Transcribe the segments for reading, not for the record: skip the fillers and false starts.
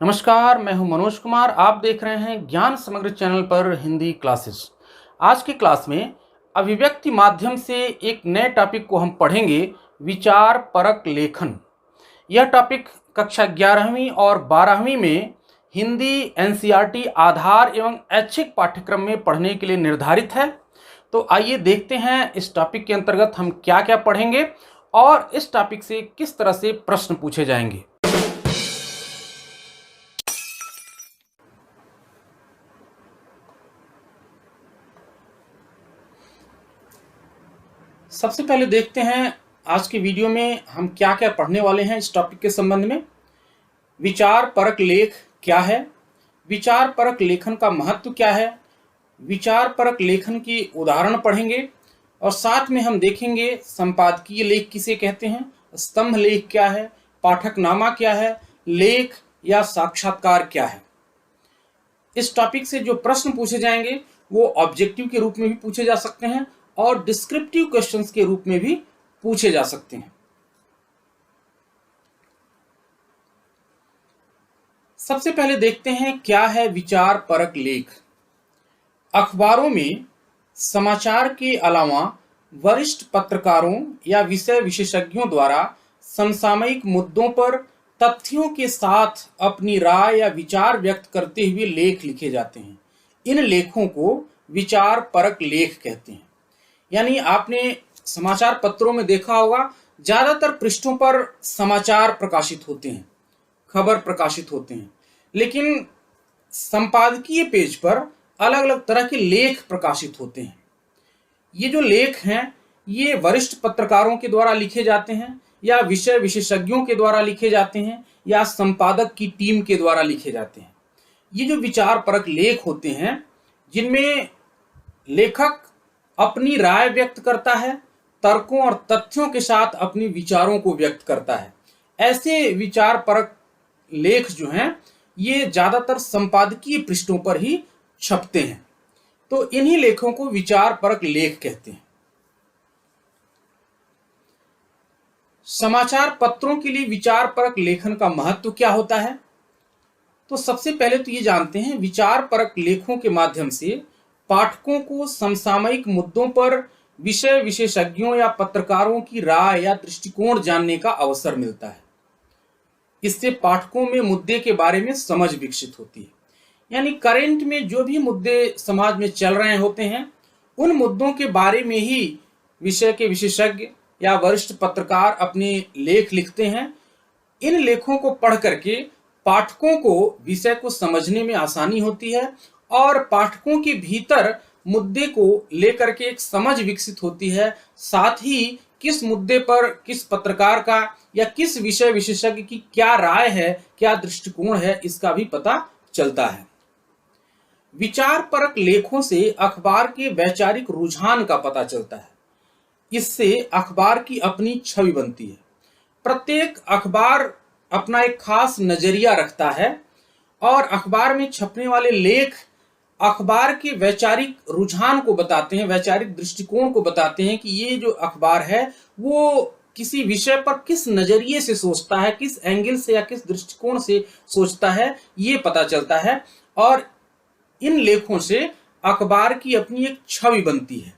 नमस्कार, मैं हूं मनोज कुमार। आप देख रहे हैं ज्ञान समग्र चैनल पर हिंदी क्लासेस। आज की क्लास में अभिव्यक्ति माध्यम से एक नए टॉपिक को हम पढ़ेंगे, विचार परक लेखन। यह टॉपिक कक्षा 11वीं और 12वीं में हिंदी एनसीईआरटी आधार एवं ऐच्छिक पाठ्यक्रम में पढ़ने के लिए निर्धारित है। तो आइए देखते हैं इस टॉपिक के अंतर्गत हम क्या क्या पढ़ेंगे और इस टॉपिक से किस तरह से प्रश्न पूछे जाएंगे। सबसे पहले देखते हैं आज की वीडियो में हम क्या क्या पढ़ने वाले हैं इस टॉपिक के संबंध में। विचार परक लेख क्या है, विचार परक लेखन का महत्व क्या है, विचार परक लेखन की उदाहरण पढ़ेंगे और साथ में हम देखेंगे संपादकीय लेख किसे कहते हैं, स्तंभ लेख क्या है, पाठकनामा क्या है, लेख या साक्षात्कार क्या है। इस टॉपिक से जो प्रश्न पूछे जाएंगे वो ऑब्जेक्टिव के रूप में भी पूछे जा सकते हैं और डिस्क्रिप्टिव क्वेश्चंस के रूप में भी पूछे जा सकते हैं। सबसे पहले देखते हैं क्या है विचार परक लेख। अखबारों में समाचार के अलावा वरिष्ठ पत्रकारों या विषय विशेषज्ञों द्वारा समसामयिक मुद्दों पर तथ्यों के साथ अपनी राय या विचार व्यक्त करते हुए लेख लिखे जाते हैं। इन लेखों को विचार परक लेख कहते हैं। यानी आपने समाचार पत्रों में देखा होगा, ज्यादातर पृष्ठों पर समाचार प्रकाशित होते हैं, खबर प्रकाशित होते हैं, लेकिन संपादकीय पेज पर अलग अलग तरह के लेख प्रकाशित होते हैं। ये जो लेख हैं ये वरिष्ठ पत्रकारों के द्वारा लिखे जाते हैं या विषय विशेषज्ञों के द्वारा लिखे जाते हैं या संपादक की टीम के द्वारा लिखे जाते हैं। ये जो विचार परक लेख होते हैं जिनमें लेखक अपनी राय व्यक्त करता है, तर्कों और तथ्यों के साथ अपने विचारों को व्यक्त करता है, ऐसे विचार परक लेख जो हैं ये ज्यादातर संपादकीय पृष्ठों पर ही छपते हैं। तो इन्हीं लेखों को विचार परक लेख कहते हैं। समाचार पत्रों के लिए विचार परक लेखन का महत्व क्या होता है, तो सबसे पहले तो ये जानते हैं विचार परक लेखों के माध्यम से पाठकों को समसामयिक मुद्दों पर विषय विशेषज्ञों या पत्रकारों की राय या दृष्टिकोण जानने का अवसर मिलता है। इससे पाठकों में मुद्दे के बारे में समझ विकसित होती है। यानी करंट में जो भी मुद्दे समाज में चल रहे होते हैं उन मुद्दों के बारे में ही विषय के विशेषज्ञ या वरिष्ठ पत्रकार अपने लेख लिखते हैं। इन लेखों को पढ़ करके पाठकों को विषय को समझने में आसानी होती है और पाठकों के भीतर मुद्दे को लेकर के एक समझ विकसित होती है। साथ ही किस मुद्दे पर किस पत्रकार का या किस विषय विशेषज्ञ की क्या राय है, क्या दृष्टिकोण है, इसका भी पता चलता है। विचार परक लेखों से अखबार के वैचारिक रुझान का पता चलता है। इससे अखबार की अपनी छवि बनती है। प्रत्येक अखबार अपना एक खास नजरिया रखता है और अखबार में छपने वाले लेख अखबार के वैचारिक रुझान को बताते हैं, वैचारिक दृष्टिकोण को बताते हैं कि ये जो अखबार है वो किसी विषय पर किस नजरिए से सोचता है, किस एंगल से या किस दृष्टिकोण से सोचता है, ये पता चलता है। और इन लेखों से अखबार की अपनी एक छवि बनती है।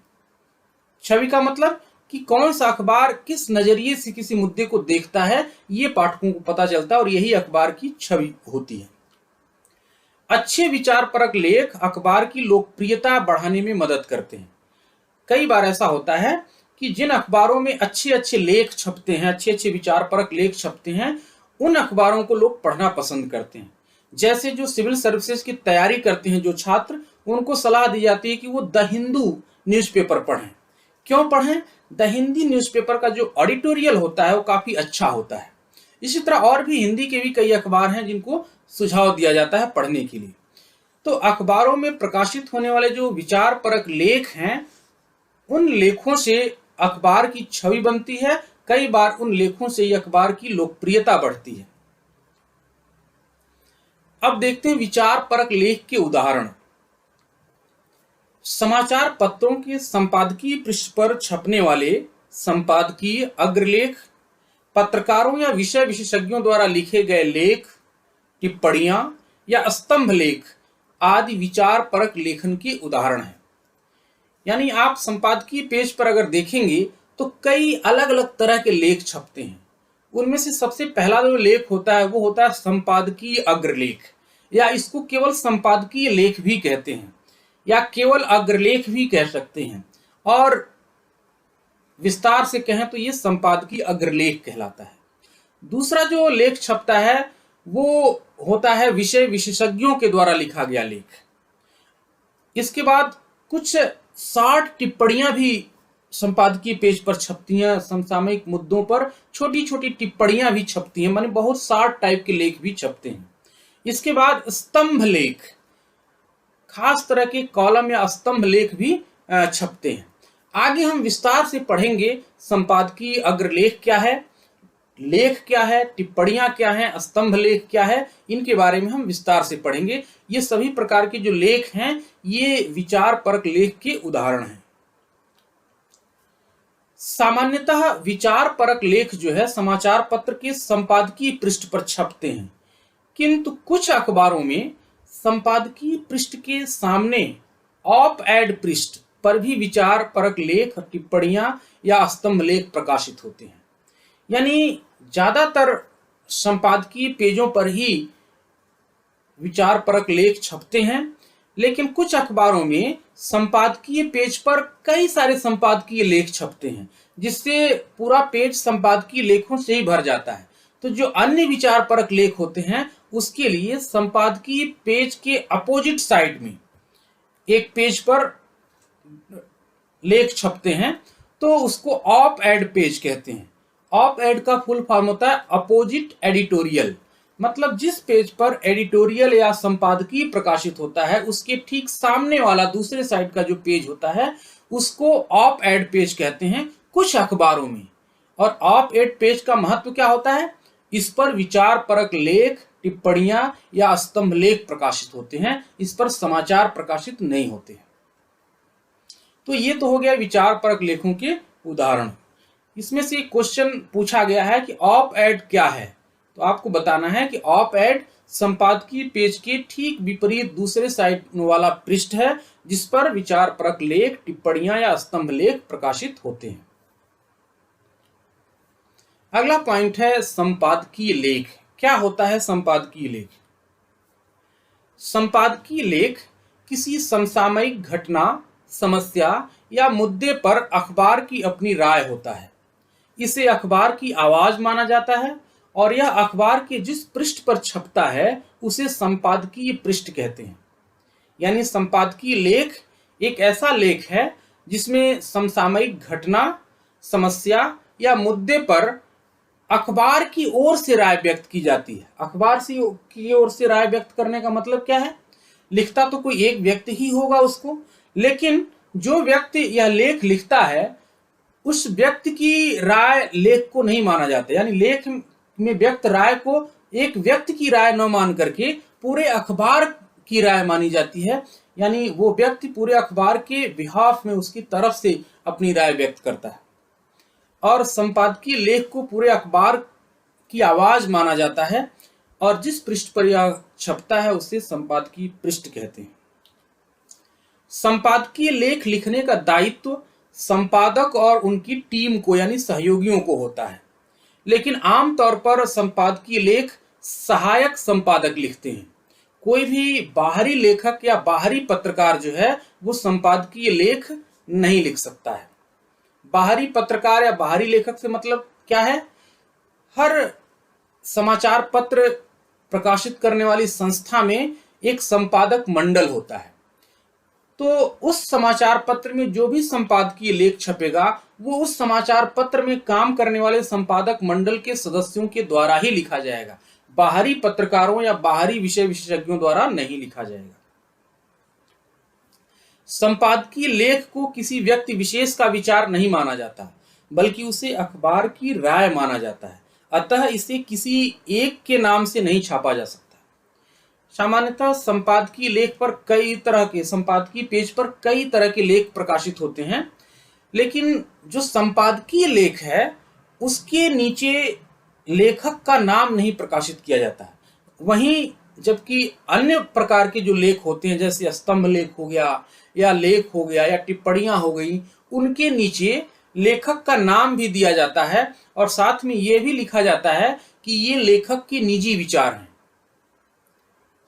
छवि का मतलब कि कौन सा अखबार किस नजरिए से किसी मुद्दे को देखता है, ये पाठकों को पता चलता है और यही अखबार की छवि होती है। अच्छे विचार परक लेख अखबार की लोकप्रियता बढ़ाने में मदद करते हैं। कई बार ऐसा होता है कि जिन अखबारों में अच्छे अच्छे लेख छपते हैं, अच्छे अच्छे विचार परक लेख छपते हैं, उन अखबारों को लोग पढ़ना पसंद करते हैं। जैसे जो सिविल सर्विसेज की तैयारी करते हैं जो छात्र, उनको सलाह दी जाती है कि वो द हिंदू न्यूज़पेपर पढ़ें। क्यों पढ़ें? द हिंदी न्यूज़पेपर का जो एडिटोरियल होता है वो काफी अच्छा होता है। इसी तरह और भी हिंदी के भी कई अखबार हैं जिनको सुझाव दिया जाता है पढ़ने के लिए। तो अखबारों में प्रकाशित होने वाले जो विचार परक लेख हैं उन लेखों से अखबार की छवि बनती है। कई बार उन लेखों से ही अखबार की लोकप्रियता बढ़ती है। अब देखते हैं विचार परक लेख के उदाहरण। समाचार पत्रों के संपादकीय पृष्ठ पर छपने वाले संपादकीय अग्रलेख, पत्रकारों या विषय विशेषज्ञों द्वारा लिखे गए लेख, टिप्पणियां या स्तंभ लेख आदि विचार परक लेखन के उदाहरण हैं। यानी आप संपादकीय पेज पर अगर देखेंगे तो कई अलग अलग तरह के लेख छपते हैं। उनमें से सबसे पहला जो लेख होता है वो होता है संपादकीय अग्रलेख, या इसको केवल संपादकीय लेख भी कहते हैं या केवल अग्रलेख भी कह सकते हैं, और विस्तार से कहें तो ये संपादकीय अग्रलेख कहलाता है। दूसरा जो लेख छपता है वो होता है विषय विशेषज्ञों के द्वारा लिखा गया लेख। इसके बाद कुछ 60 टिप्पणियां भी संपादकीय पेज पर छपती हैं। समसामयिक मुद्दों पर छोटी छोटी टिप्पणियां भी छपती हैं, माने बहुत 60 टाइप के लेख भी छपते हैं। इसके बाद स्तंभ लेख, खास तरह के कॉलम या स्तंभ लेख भी छपते हैं। आगे हम विस्तार से पढ़ेंगे संपादकीय अग्रलेख क्या है, लेख क्या है, टिप्पणियां क्या हैं, स्तंभ लेख क्या है, इनके बारे में हम विस्तार से पढ़ेंगे। ये सभी प्रकार के जो लेख हैं ये विचार परक लेख के उदाहरण हैं। सामान्यतः विचार परक लेख जो है समाचार पत्र के संपादकीय पृष्ठ पर छपते हैं, किंतु कुछ अखबारों में संपादकीय पृष्ठ के सामने ऑप एड पृष्ठ पर भी विचार परक लेख, टिप्पणियां या स्तंभ लेख प्रकाशित होते हैं। यानी ज्यादातर संपादकीय पेजों पर ही विचार परक लेख छपते हैं, लेकिन कुछ अखबारों में संपादकीय पेज पर कई सारे संपादकीय लेख छपते हैं, जिससे पूरा पेज संपादकीय लेखों से ही भर जाता है। तो जो अन्य विचार परक लेख होते हैं उसके लिए संपादकीय पेज के अपोजिट साइड में एक पेज पर लेख छपते हैं, तो उसको ऑप एड पेज कहते हैं। ऑप एड का फुल फॉर्म होता है अपोजिट एडिटोरियल, मतलब जिस पेज पर एडिटोरियल या संपादकीय प्रकाशित होता है उसके ठीक सामने वाला दूसरे साइड का जो पेज होता है उसको ऑप एड पेज कहते हैं कुछ अखबारों में। और ऑप एड पेज का महत्व क्या होता है, इस पर विचार परक लेख, टिप्पणियां या स्तंभ लेख प्रकाशित होते हैं, इस पर समाचार प्रकाशित नहीं होते हैं। तो ये तो हो गया विचार परक लेखों के उदाहरण। इसमें से क्वेश्चन पूछा गया है कि ऑप एड क्या है, तो आपको बताना है कि ऑप एड संपादकीय पेज के ठीक विपरीत दूसरे साइड वाला पृष्ठ है जिस पर विचार परक लेख, टिप्पणियां या स्तंभ लेख प्रकाशित होते हैं। अगला पॉइंट है संपादकीय लेख। क्या होता है संपादकीय लेख? संपादकीय लेख किसी समसामयिक घटना, समस्या या मुद्दे पर अखबार की अपनी राय होता है। इसे अखबार की आवाज माना जाता है और यह अखबार के जिस पृष्ठ पर छपता है उसे संपादकीय पृष्ठ कहते हैं। यानी संपादकीय लेख एक ऐसा लेख है जिसमें समसामयिक घटना, समस्या या मुद्दे पर अखबार की ओर से राय व्यक्त की जाती है। अखबार की ओर से राय व्यक्त करने का मतलब क्या है, लिखता तो कोई एक व्यक्ति ही होगा उसको, लेकिन जो व्यक्ति यह लेख लिखता है उस व्यक्ति की राय लेख को नहीं माना जाता। यानी लेख में व्यक्त राय को एक व्यक्ति की राय न मान करके पूरे अखबार की राय मानी जाती है। यानी वो व्यक्ति पूरे अखबार के बिहाफ में उसकी तरफ से अपनी राय व्यक्त करता है। और संपादकीय लेख को पूरे अखबार की आवाज माना जाता है और जिस पृष्ठ पर यह छपता है उसे संपादकीय पृष्ठ कहते हैं। संपादकीय लेख लिखने का दायित्व संपादक और उनकी टीम को यानी सहयोगियों को होता है, लेकिन आमतौर पर संपादकीय लेख सहायक संपादक लिखते हैं। कोई भी बाहरी लेखक या बाहरी पत्रकार जो है वो संपादकीय लेख नहीं लिख सकता है। बाहरी पत्रकार या बाहरी लेखक से मतलब क्या है, हर समाचार पत्र प्रकाशित करने वाली संस्था में एक संपादक मंडल होता है। तो उस समाचार पत्र में जो भी संपादकीय लेख छपेगा वो उस समाचार पत्र में काम करने वाले संपादक मंडल के सदस्यों के द्वारा ही लिखा जाएगा, बाहरी पत्रकारों या बाहरी विषय विशेषज्ञों द्वारा नहीं लिखा जाएगा। संपादकीय लेख को किसी व्यक्ति विशेष का विचार नहीं माना जाता, बल्कि उसे अखबार की राय माना जाता है। अतः इसे किसी एक के नाम से नहीं छापा जा सकता। सामान्यतः संपादकीय लेख पर कई तरह के संपादकीय पेज पर कई तरह के लेख प्रकाशित होते हैं, लेकिन जो संपादकीय लेख है उसके नीचे लेखक का नाम नहीं प्रकाशित किया जाता है। वहीं जबकि अन्य प्रकार के जो लेख होते हैं, जैसे स्तंभ लेख हो गया या लेख हो गया या टिप्पणियां हो गई, उनके नीचे लेखक का नाम भी दिया जाता है और साथ में यह भी लिखा जाता है कि ये लेखक के निजी विचार हैं।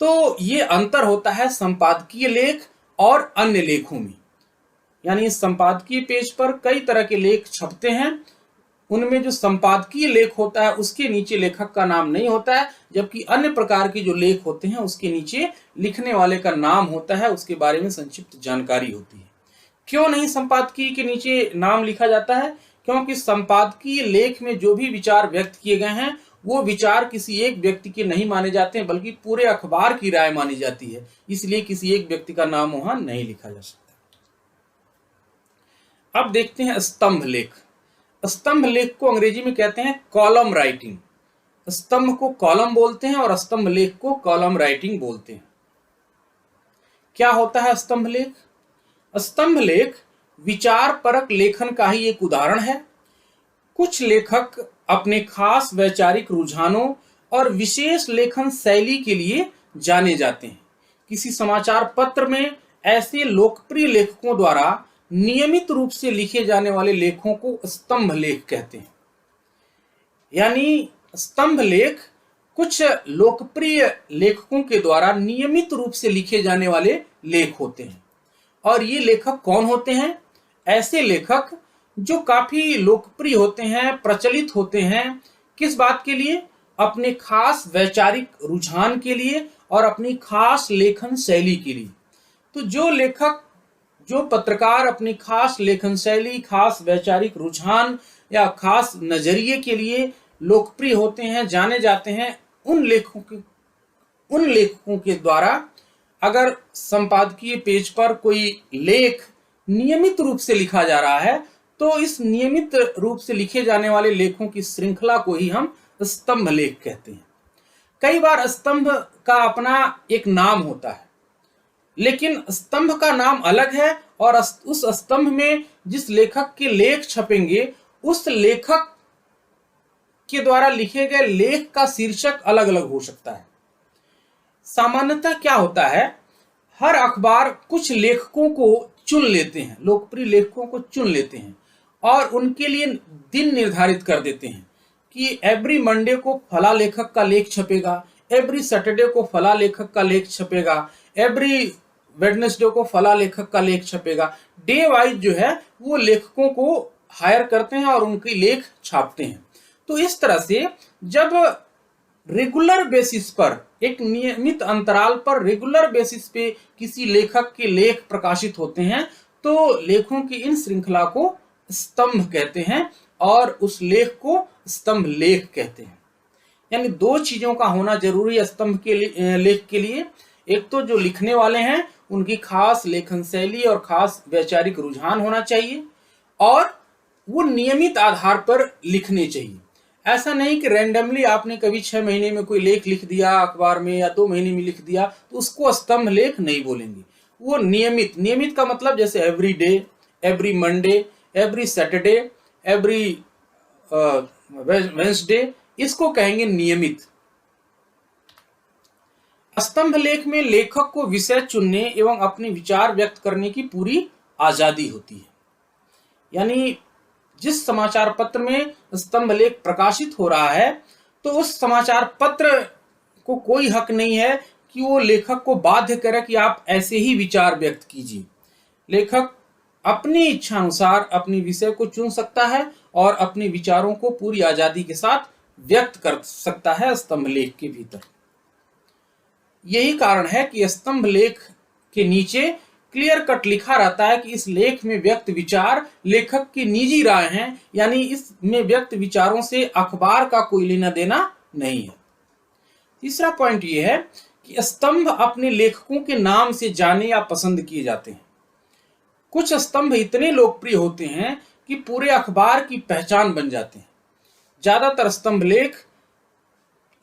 तो ये अंतर होता है संपादकीय लेख और अन्य लेखों में। यानी संपादकीय पेज पर कई तरह के लेख छपते हैं, उनमें जो संपादकीय लेख होता है उसके नीचे लेखक का नाम नहीं होता है, जबकि अन्य प्रकार के जो लेख होते हैं उसके नीचे लिखने वाले का नाम होता है, उसके बारे में संक्षिप्त जानकारी होती है। क्यों नहीं संपादकीय के नीचे नाम लिखा जाता है? क्योंकि संपादकीय लेख में जो भी विचार व्यक्त किए गए हैं वो विचार किसी एक व्यक्ति के नहीं माने जाते हैं, बल्कि पूरे अखबार की राय मानी जाती है, इसलिए किसी एक व्यक्ति का नाम वहां नहीं लिखा जा सकता। अब देखते हैं स्तंभ लेख। स्तंभ लेख को अंग्रेजी में कहते हैं कॉलम राइटिंग। स्तंभ को कॉलम बोलते हैं और स्तंभ लेख को कॉलम राइटिंग बोलते हैं। क्या होता है स्तंभ लेख? स्तंभ लेख विचार परक लेखन का ही एक उदाहरण है। कुछ लेखक अपने खास वैचारिक रुझानों और विशेष लेखन शैली के लिए जाने जाते हैं। किसी समाचार पत्र में ऐसे लोकप्रिय लेखकों द्वारा नियमित रूप से लिखे जाने वाले लेखों को स्तंभ लेख कहते हैं। यानी स्तंभ लेख कुछ लोकप्रिय लेखकों के द्वारा नियमित रूप से लिखे जाने वाले लेख होते हैं। और ये लेखक कौन होते हैं? ऐसे लेखक जो काफी लोकप्रिय होते हैं, प्रचलित होते हैं। किस बात के लिए? अपने खास वैचारिक रुझान के लिए और अपनी खास लेखन शैली के लिए। तो जो लेखक, जो पत्रकार अपनी खास लेखन शैली, खास वैचारिक रुझान या खास नजरिए के लिए लोकप्रिय होते हैं, जाने जाते हैं, उन लेखकों के द्वारा अगर संपादकीय पेज पर कोई लेख नियमित रूप से लिखा जा रहा है तो इस नियमित रूप से लिखे जाने वाले लेखों की श्रृंखला को ही हम स्तंभ लेख कहते हैं। कई बार स्तंभ का अपना एक नाम होता है, लेकिन स्तंभ का नाम अलग है और उस स्तंभ में जिस लेखक के लेख छपेंगे उस लेखक के द्वारा लिखे गए लेख का शीर्षक अलग अलग हो सकता है। सामान्यतः क्या होता है, हर अखबार कुछ लेखकों को चुन लेते हैं, लोकप्रिय लेखकों को चुन लेते हैं और उनके लिए दिन निर्धारित कर देते हैं कि एवरी मंडे को फला लेखक का लेख छपेगा, एवरी सैटरडे को फला लेखक का लेख छपेगा, एवरी वेडनेसडे को फला लेखक का लेख छपेगा। डे वाइज जो है वो लेखकों को हायर करते हैं और उनके लेख छापते हैं। तो इस तरह से जब रेगुलर बेसिस पर, एक नियमित अंतराल पर रेगुलर बेसिस पे किसी लेखक के लेख प्रकाशित होते हैं तो लेखों की इन श्रृंखला को स्तंभ कहते हैं और उस लेख को स्तंभ लेख कहते हैं। यानी दो चीजों का होना जरूरी है स्तंभ के लेख के लिए। एक तो जो लिखने वाले हैं उनकी खास लेखन शैली और खास वैचारिक रुझान होना चाहिए और वो नियमित आधार पर लिखने चाहिए। ऐसा नहीं कि रैंडमली आपने कभी 6 महीने में कोई लेख लिख दिया अखबार में या 2 महीने में लिख दिया तो उसको स्तंभ लेख नहीं बोलेंगे। वो नियमित, नियमित का मतलब जैसे every day, every Monday, every Saturday, every Wednesday, इसको कहेंगे नियमित। स्तंभ लेख में लेखक को विषय चुनने एवं अपने विचार व्यक्त करने की पूरी आजादी होती है। यानी जिस समाचार पत्र में स्तंभ लेख प्रकाशित हो रहा है तो उस समाचार पत्र को कोई हक नहीं है कि वो लेखक को बाध्य करे कि आप ऐसे ही विचार व्यक्त कीजिए। लेखक अपनी इच्छा अनुसार अपने विषय को चुन सकता है और अपने विचारों को पूरी आजादी के साथ व्यक्त कर सकता है स्तंभ लेख के भीतर। यही कारण है कि स्तंभ लेख के नीचे क्लियर कट लिखा रहता है कि इस लेख में व्यक्त विचार लेखक की निजी राय हैं, यानी इसमें व्यक्त विचारों से अखबार का कोई लेना देना नहीं है। तीसरा पॉइंट यह है कि स्तंभ अपने लेखकों के नाम से जाने या पसंद किए जाते हैं। कुछ स्तंभ इतने लोकप्रिय होते हैं कि पूरे अखबार की पहचान बन जाते हैं। ज्यादातर स्तंभ लेख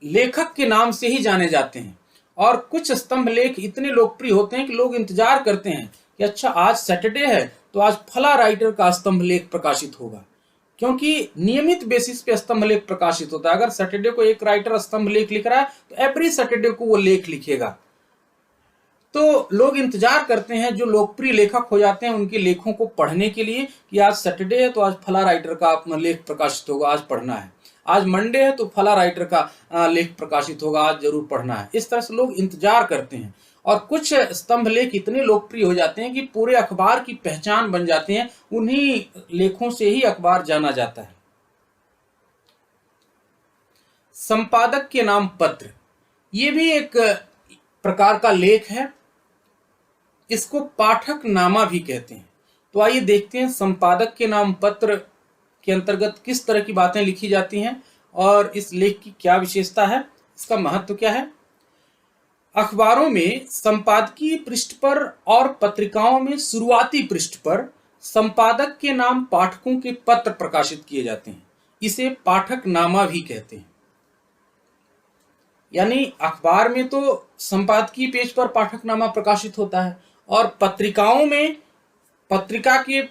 लेखक के नाम से ही जाने जाते हैं और कुछ स्तंभ लेख इतने लोकप्रिय होते हैं कि लोग इंतजार करते हैं कि अच्छा आज सैटरडे है तो आज फला राइटर का स्तंभ लेख प्रकाशित होगा। क्योंकि नियमित बेसिस पे स्तंभ लेख प्रकाशित होता है। अगर सैटरडे को एक राइटर स्तंभ लेख लिख रहा है तो एवरी सैटरडे को वो लेख लिखेगा। तो लोग इंतजार करते हैं, जो लोकप्रिय लेखक हो जाते हैं उनके लेखों को पढ़ने के लिए कि आज सैटरडे है तो आज फला राइटर का लेख प्रकाशित होगा, आज पढ़ना है। आज मंडे है तो फला राइटर का लेख प्रकाशित होगा, आज जरूर पढ़ना है। इस तरह से लोग इंतजार करते हैं और कुछ स्तंभ लेख इतने लोकप्रिय हो जाते हैं कि पूरे अखबार की पहचान बन जाते हैं। उन्हीं लेखों से ही अखबार जाना जाता है। संपादक के नाम पत्र, ये भी एक प्रकार का लेख है। इसको पाठक नामा भी कहते हैं। तो आइए देखते हैं संपादक के नाम पत्र के अंतर्गत किस तरह की बातें लिखी जाती हैं और इस लेख की क्या विशेषता है, इसका महत्व क्या है। अखबारों में संपादकीय पृष्ठ पर और पत्रिकाओं में शुरुआती पृष्ठ पर संपादक के नाम पाठकों के पत्र प्रकाशित किए जाते हैं। इसे पाठक नामा भी कहते हैं। यानी अखबार में तो संपादकीय पेज पर पाठकनामा प्रकाशित होता है और पत्रिकाओं में पत्रिका के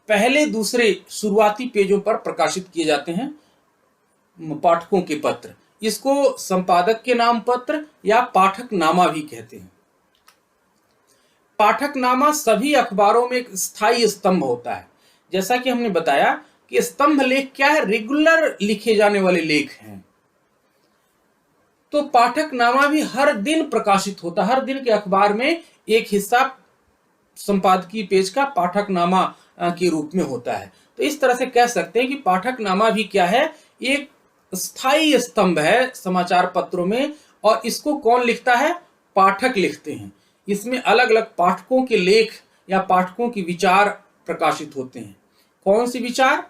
पहले दूसरे शुरुआती पेजों पर प्रकाशित किए जाते हैं पाठकों के पत्र। इसको संपादक के नाम पत्र या पाठकनामा भी कहते हैं। पाठकनामा सभी अखबारों में एक स्थायी स्तंभ होता है। जैसा कि हमने बताया कि स्तंभ लेख क्या है, रेगुलर लिखे जाने वाले लेख हैं। तो पाठकनामा भी हर दिन प्रकाशित होता है। हर दिन के अखबार में एक हिस्सा संपादकीय पेज का पाठकनामा के रूप में होता है। तो इस तरह से कह सकते हैं कि पाठकनामा भी क्या है, एक स्थायी स्तंभ है समाचार पत्रों में। और इसको कौन लिखता है, पाठक लिखते हैं। इसमें अलग अलग पाठकों के लेख या पाठकों के विचार प्रकाशित होते हैं। कौन से विचार,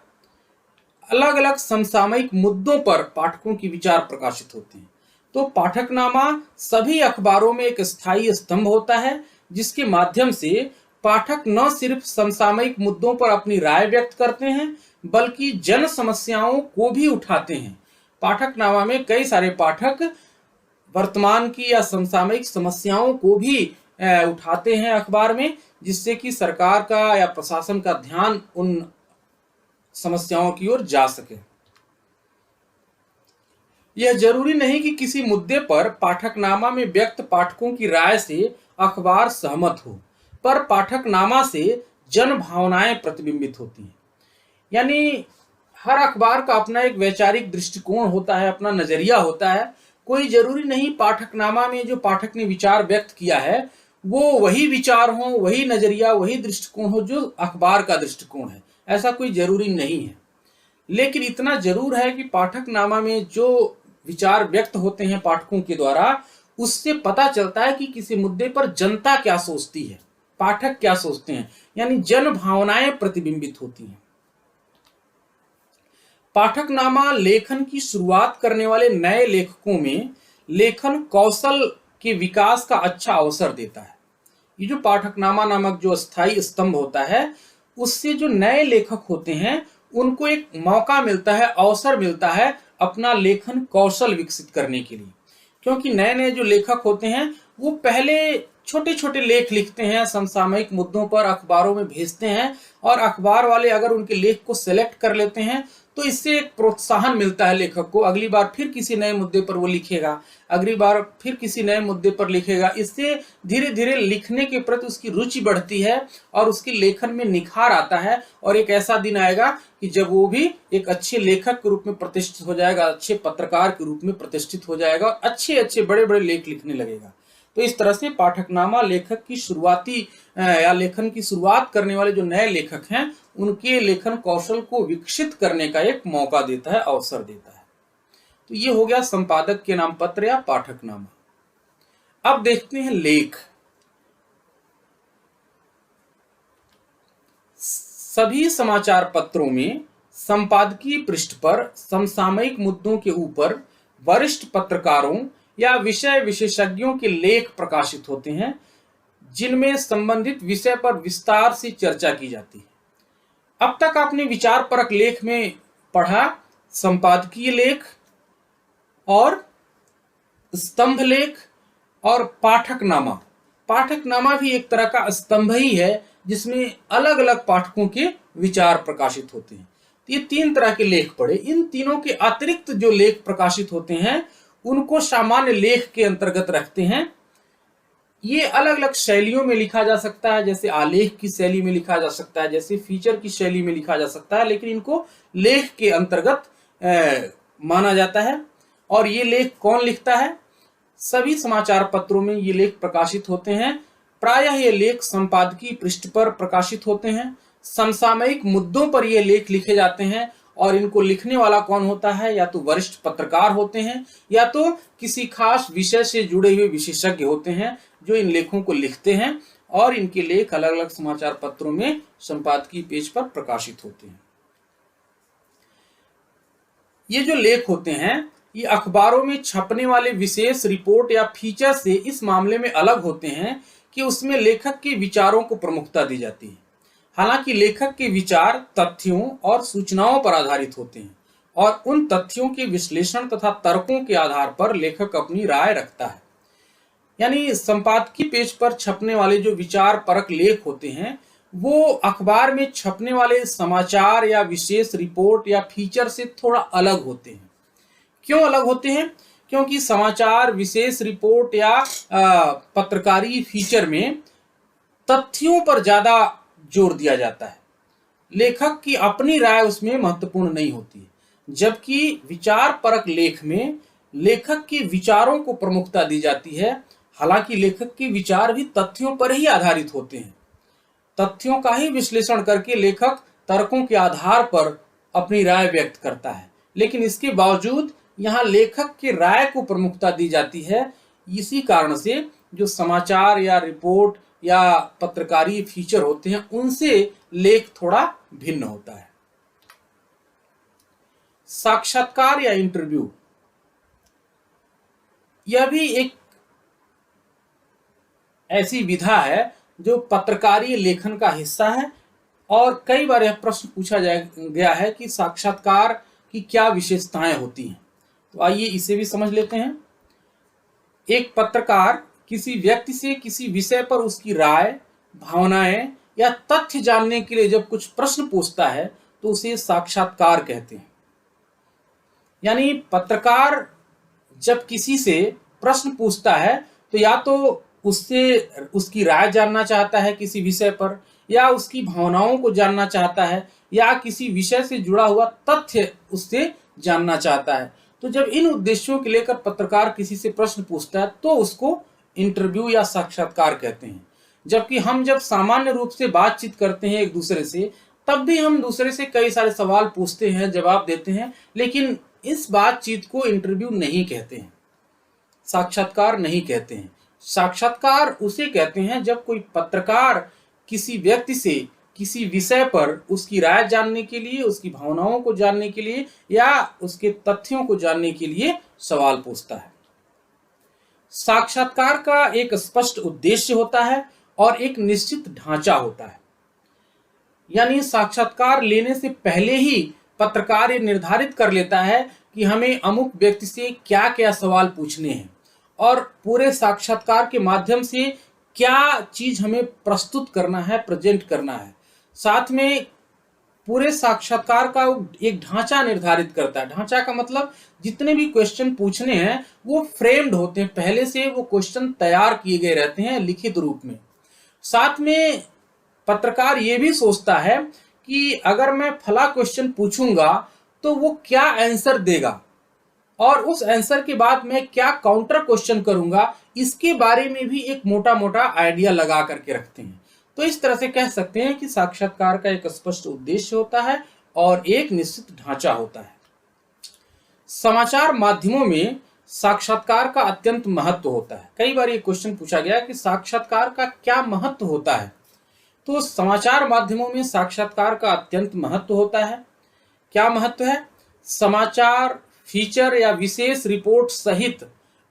अलग अलग समसामयिक मुद्दों पर पाठकों के विचार प्रकाशित होते हैं। तो पाठकनामा सभी अखबारों में एक स्थायी स्तंभ होता है, जिसके माध्यम से पाठक न सिर्फ समसामयिक मुद्दों पर अपनी राय व्यक्त करते हैं बल्कि जन समस्याओं को भी उठाते हैं। पाठकनामा में कई सारे पाठक वर्तमान की या समसामयिक समस्याओं को भी उठाते हैं अखबार में, जिससे कि सरकार का या प्रशासन का ध्यान उन समस्याओं की ओर जा सके। यह जरूरी नहीं कि किसी मुद्दे पर पाठकनामा में व्यक्त पाठकों की राय से अखबार सहमत हो, पर पाठकनामा से जन भावनाएं प्रतिबिंबित होती हैं। यानी हर अखबार का अपना एक वैचारिक दृष्टिकोण होता है, अपना नजरिया होता है। कोई जरूरी नहीं पाठकनामा में जो पाठक ने विचार व्यक्त किया है वो वही विचार हो, वही नजरिया, वही दृष्टिकोण हो जो अखबार का दृष्टिकोण है। ऐसा कोई जरूरी नहीं है। लेकिन इतना जरूर है कि पाठकनामा में जो विचार व्यक्त होते हैं पाठकों के द्वारा, उससे पता चलता है कि किसी मुद्दे पर जनता क्या सोचती है, पाठक क्या सोचते हैं। यानी जन भावनाएं प्रतिबिंबित होती हैं। पाठकनामा लेखन की शुरुआत करने वाले नए लेखकों में लेखन कौशल के विकास का अच्छा अवसर देता है। ये जो पाठकनामा नामक जो स्थायी स्तंभ होता है, उससे जो नए लेखक होते हैं उनको एक मौका मिलता है, अवसर मिलता है अपना लेखन कौशल विकसित करने के लिए। क्योंकि नए नए जो लेखक होते हैं वो पहले छोटे छोटे लेख लिखते हैं, समसामयिक मुद्दों पर अखबारों में भेजते हैं और अखबार वाले अगर उनके लेख को सेलेक्ट कर लेते हैं तो इससे एक प्रोत्साहन मिलता है लेखक को। अगली बार फिर किसी नए मुद्दे पर वो लिखेगा, अगली बार फिर किसी नए मुद्दे पर लिखेगा। इससे धीरे धीरे लिखने के प्रति उसकी रुचि बढ़ती है और उसकी लेखन में निखार आता है। और एक ऐसा दिन आएगा कि जब वो भी एक अच्छे लेखक के रूप में प्रतिष्ठित हो जाएगा, अच्छे पत्रकार के रूप में प्रतिष्ठित हो जाएगा और अच्छे अच्छे बड़े बड़े लेख लिखने लगेगा। तो इस तरह से पाठकनामा लेखक की शुरुआती या लेखन की शुरुआत करने वाले जो नए लेखक हैं उनके लेखन कौशल को विकसित करने का एक मौका देता है, अवसर देता है। तो ये हो गया संपादक के नाम पत्र या पाठकनामा। अब देखते हैं लेख। सभी समाचार पत्रों में संपादकीय पृष्ठ पर समसामयिक मुद्दों के ऊपर वरिष्ठ पत्रकारों या विषय विशेषज्ञों के लेख प्रकाशित होते हैं, जिनमें संबंधित विषय पर विस्तार से चर्चा की जाती है। अब तक आपने विचार परक लेख में पढ़ा संपादकीय लेख और स्तंभ लेख और पाठकनामा। पाठकनामा भी एक तरह का स्तंभ ही है जिसमें अलग अलग पाठकों के विचार प्रकाशित होते हैं। तो ये 3 तरह के लेख पढ़े। इन तीनों के अतिरिक्त जो लेख प्रकाशित होते हैं उनको सामान्य लेख के अंतर्गत रखते हैं। ये अलग अलग शैलियों में लिखा जा सकता है, जैसे आलेख की शैली में लिखा जा सकता है, जैसे फीचर की शैली में लिखा जा सकता है, लेकिन इनको लेख के अंतर्गत माना जाता है। और ये लेख कौन लिखता है? सभी समाचार पत्रों में ये लेख प्रकाशित होते हैं। प्रायः ये लेख संपादकीय पृष्ठ पर प्रकाशित होते हैं। समसामयिक मुद्दों पर ये लेख लिखे जाते हैं और इनको लिखने वाला कौन होता है? या तो वरिष्ठ पत्रकार होते हैं या तो किसी खास विषय से जुड़े हुए विशेषज्ञ होते हैं जो इन लेखों को लिखते हैं, और इनके लेख अलग अलग समाचार पत्रों में संपादकीय पेज पर प्रकाशित होते हैं। ये जो लेख होते हैं ये अखबारों में छपने वाले विशेष रिपोर्ट या फीचर से इस मामले में अलग होते हैं कि उसमें लेखक के विचारों को प्रमुखता दी जाती है। हालांकि लेखक के विचार तथ्यों और सूचनाओं पर आधारित होते हैं और उन तथ्यों के विश्लेषण तथा तर्कों के आधार पर लेखक अपनी राय रखता है। यानी संपादकीय पेज पर छपने वाले जो विचार परक लेख होते हैं वो अखबार में छपने वाले समाचार या विशेष रिपोर्ट या फीचर से थोड़ा अलग होते हैं। क्यों अलग होते हैं? क्योंकि समाचार, विशेष रिपोर्ट या पत्रकारी फीचर में तथ्यों पर ज्यादा जोर दिया जाता है। लेखक की अपनी राय उसमें महत्वपूर्ण नहीं होती है, जबकि विचार परक लेख में लेखक के विचारों को प्रमुखता दी जाती है। हालांकि लेखक के विचार भी तथ्यों पर ही आधारित होते हैं। तथ्यों का ही विश्लेषण करके लेखक तर्कों के आधार पर अपनी राय व्यक्त करता है, लेकिन इसके बावजूद यहाँ लेखक के राय को प्रमुखता दी जाती है। इसी कारण से जो समाचार या रिपोर्ट या पत्रकारी फीचर होते हैं उनसे लेख थोड़ा भिन्न होता है। साक्षात्कार या इंटरव्यू, यह भी एक ऐसी विधा है जो पत्रकारी लेखन का हिस्सा है, और कई बार यह प्रश्न पूछा गया है कि साक्षात्कार की क्या विशेषताएं होती हैं। तो आइए इसे भी समझ लेते हैं। एक पत्रकार किसी व्यक्ति से किसी विषय पर उसकी राय, भावनाएं या तथ्य जानने के लिए जब कुछ प्रश्न पूछता है तो उसे साक्षात्कार कहते हैं। यानी पत्रकार जब किसी से प्रश्न पूछता है तो या तो उससे उसकी राय जानना चाहता है किसी विषय पर, या उसकी भावनाओं को जानना चाहता है, या किसी विषय से जुड़ा हुआ तथ्य उससे जानना चाहता है। तो जब इन उद्देश्यों के लेकर पत्रकार किसी से प्रश्न पूछता है तो उसको इंटरव्यू या साक्षात्कार कहते हैं। जबकि हम जब सामान्य रूप से बातचीत करते हैं एक दूसरे से, तब भी हम दूसरे से कई सारे सवाल पूछते हैं, जवाब देते हैं, लेकिन इस बातचीत को इंटरव्यू नहीं कहते हैं, साक्षात्कार नहीं कहते हैं। साक्षात्कार उसे कहते हैं जब कोई पत्रकार किसी व्यक्ति से किसी विषय पर उसकी राय जानने के लिए, उसकी भावनाओं को जानने के लिए या उसके तथ्यों को जानने के लिए सवाल पूछता है। साक्षात्कार का एक स्पष्ट उद्देश्य होता है और एक निश्चित ढांचा होता है। यानी साक्षात्कार लेने से पहले ही पत्रकार ये निर्धारित कर लेता है कि हमें अमुक व्यक्ति से क्या क्या सवाल पूछने हैं और पूरे साक्षात्कार के माध्यम से क्या चीज हमें प्रस्तुत करना है, प्रेजेंट करना है। साथ में पूरे साक्षात्कार का एक ढांचा निर्धारित करता है। ढांचा का मतलब जितने भी क्वेश्चन पूछने हैं वो फ्रेम्ड होते हैं, पहले से वो क्वेश्चन तैयार किए गए रहते हैं लिखित रूप में। साथ में पत्रकार ये भी सोचता है कि अगर मैं फला क्वेश्चन पूछूंगा तो वो क्या आंसर देगा और उस आंसर के बाद मैं क्या काउंटर क्वेश्चन करूंगा, इसके बारे में भी एक मोटा मोटा आइडिया लगा करके रखते हैं। तो इस तरह से कह सकते हैं कि साक्षात्कार का एक स्पष्ट उद्देश्य होता है और एक निश्चित ढांचा होता है। समाचार माध्यमों में साक्षात्कार का अत्यंत महत्व होता है। कई बार ये क्वेश्चन पूछा गया कि साक्षात्कार का क्या महत्व होता है। तो समाचार माध्यमों में साक्षात्कार का अत्यंत महत्व होता है। क्या महत्व है? समाचार, फीचर या विशेष रिपोर्ट सहित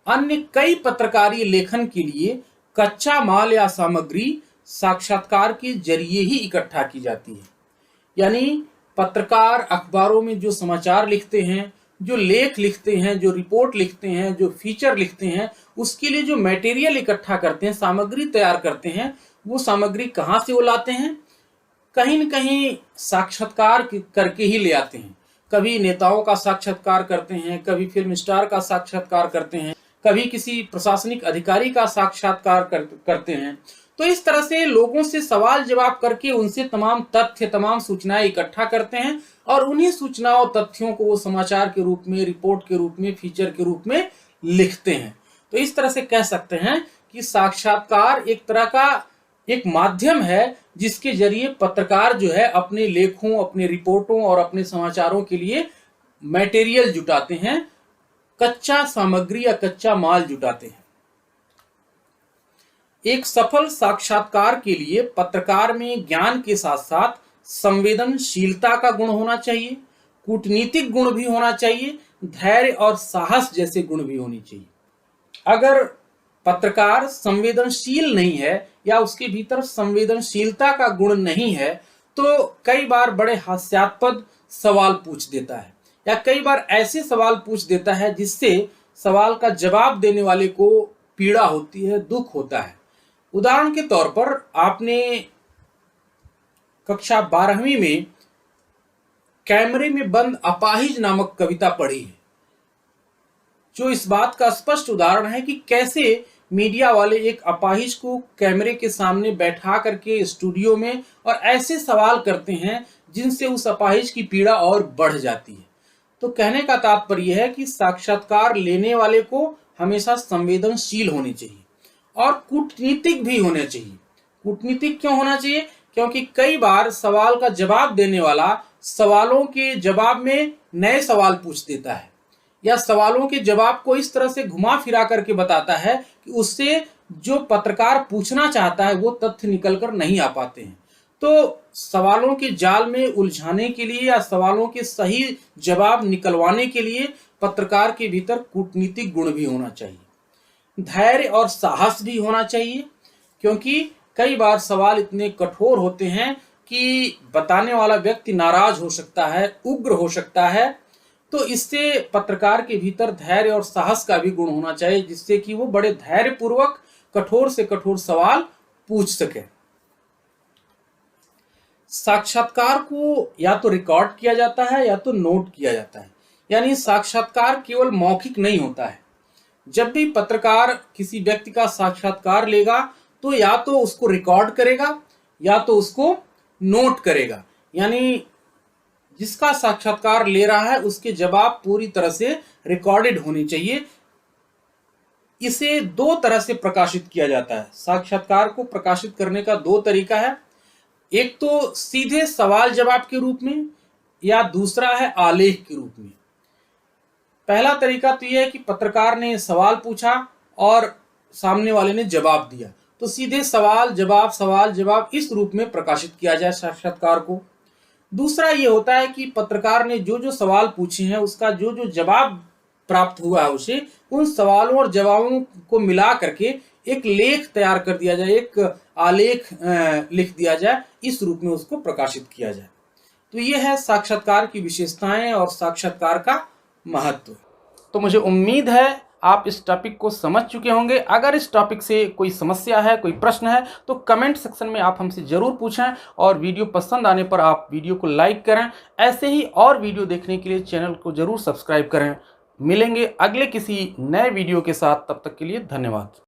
अन्य कई पत्रकारीय लेखन के लिए कच्चा माल या सामग्री साक्षात्कार के जरिए ही इकट्ठा की जाती है। यानी पत्रकार अखबारों में जो समाचार लिखते हैं, जो लेख लिखते हैं, जो रिपोर्ट लिखते हैं, जो फीचर लिखते हैं, उसके लिए जो मटेरियल इकट्ठा करते हैं, सामग्री तैयार करते हैं, वो सामग्री कहाँ से वो लाते हैं? कहीं न कहीं साक्षात्कार करके ही ले आते हैं। कभी नेताओं का साक्षात्कार करते हैं, कभी फ़िल्म स्टार का साक्षात्कार करते हैं, कभी किसी प्रशासनिक अधिकारी का साक्षात्कार करते हैं। तो इस तरह से लोगों से सवाल जवाब करके उनसे तमाम तथ्य, तमाम सूचनाएँ इकट्ठा करते हैं और उन्हीं सूचनाओं, तथ्यों को वो समाचार के रूप में, रिपोर्ट के रूप में, फीचर के रूप में लिखते हैं। तो इस तरह से कह सकते हैं कि साक्षात्कार एक तरह का एक माध्यम है जिसके जरिए पत्रकार जो है अपने लेखों, अपने रिपोर्टों और अपने समाचारों के लिए मटेरियल जुटाते हैं, कच्चा सामग्री या कच्चा माल जुटाते हैं। एक सफल साक्षात्कार के लिए पत्रकार में ज्ञान के साथ साथ संवेदनशीलता का गुण होना चाहिए, कूटनीतिक गुण भी होना चाहिए, धैर्य और साहस जैसे गुण भी होने चाहिए। अगर पत्रकार संवेदनशील नहीं है या उसके भीतर संवेदनशीलता का गुण नहीं है तो कई बार बड़े हास्यास्पद सवाल पूछ देता है या कई बार ऐसे सवाल पूछ देता है जिससे सवाल का जवाब देने वाले को पीड़ा होती है, दुख होता है। उदाहरण के तौर पर आपने कक्षा 12वीं में कैमरे में बंद अपाहिज नामक कविता पढ़ी है, जो इस बात का स्पष्ट उदाहरण है कि कैसे मीडिया वाले एक अपाहिज को कैमरे के सामने बैठा करके स्टूडियो में और ऐसे सवाल करते हैं जिनसे उस अपाहिज की पीड़ा और बढ़ जाती है। तो कहने का तात्पर्य है कि साक्षात्कार लेने वाले को हमेशा संवेदनशील होनी चाहिए और कूटनीतिक भी होना चाहिए। कूटनीतिक क्यों होना चाहिए? क्योंकि कई बार सवाल का जवाब देने वाला सवालों के जवाब में नए सवाल पूछ देता है या सवालों के जवाब को इस तरह से घुमा फिरा करके बताता है कि उससे जो पत्रकार पूछना चाहता है वो तथ्य निकल कर नहीं आ पाते हैं। तो सवालों के जाल में उलझाने के लिए या सवालों के सही जवाब निकलवाने के लिए पत्रकार के भीतर कूटनीतिक गुण भी होना चाहिए, धैर्य और साहस भी होना चाहिए, क्योंकि कई बार सवाल इतने कठोर होते हैं कि बताने वाला व्यक्ति नाराज हो सकता है, उग्र हो सकता है। तो इससे पत्रकार के भीतर धैर्य और साहस का भी गुण होना चाहिए जिससे कि वो बड़े धैर्यपूर्वक कठोर से कठोर सवाल पूछ सके। साक्षात्कार को या तो रिकॉर्ड किया जाता है या तो नोट किया जाता है, यानी साक्षात्कार केवल मौखिक नहीं होता है। जब भी पत्रकार किसी व्यक्ति का साक्षात्कार लेगा तो या तो उसको रिकॉर्ड करेगा या तो उसको नोट करेगा, यानी जिसका साक्षात्कार ले रहा है उसके जवाब पूरी तरह से रिकॉर्डेड होने चाहिए। इसे दो तरह से प्रकाशित किया जाता है। साक्षात्कार को प्रकाशित करने का दो तरीका है, एक तो सीधे सवाल जवाब के रूप में या दूसरा है आलेख के रूप में। पहला तरीका तो यह है कि पत्रकार ने सवाल पूछा और सामने वाले ने जवाब दिया, तो सीधे सवाल जवाब इस रूप में प्रकाशित किया जाए साक्षात्कार को। दूसरा ये होता है कि पत्रकार ने जो जो सवाल पूछे हैं उसका जो जो जवाब प्राप्त हुआ है उसे उन सवालों और जवाबों को मिला करके एक लेख तैयार कर दिया जाए, एक आलेख लिख दिया जाए, इस रूप में उसको प्रकाशित किया जाए। तो ये है साक्षात्कार की विशेषताएं और साक्षात्कार का महत्व। तो मुझे उम्मीद है आप इस टॉपिक को समझ चुके होंगे। अगर इस टॉपिक से कोई समस्या है, कोई प्रश्न है तो कमेंट सेक्शन में आप हमसे ज़रूर पूछें और वीडियो पसंद आने पर आप वीडियो को लाइक करें। ऐसे ही और वीडियो देखने के लिए चैनल को ज़रूर सब्सक्राइब करें। मिलेंगे अगले किसी नए वीडियो के साथ, तब तक के लिए धन्यवाद।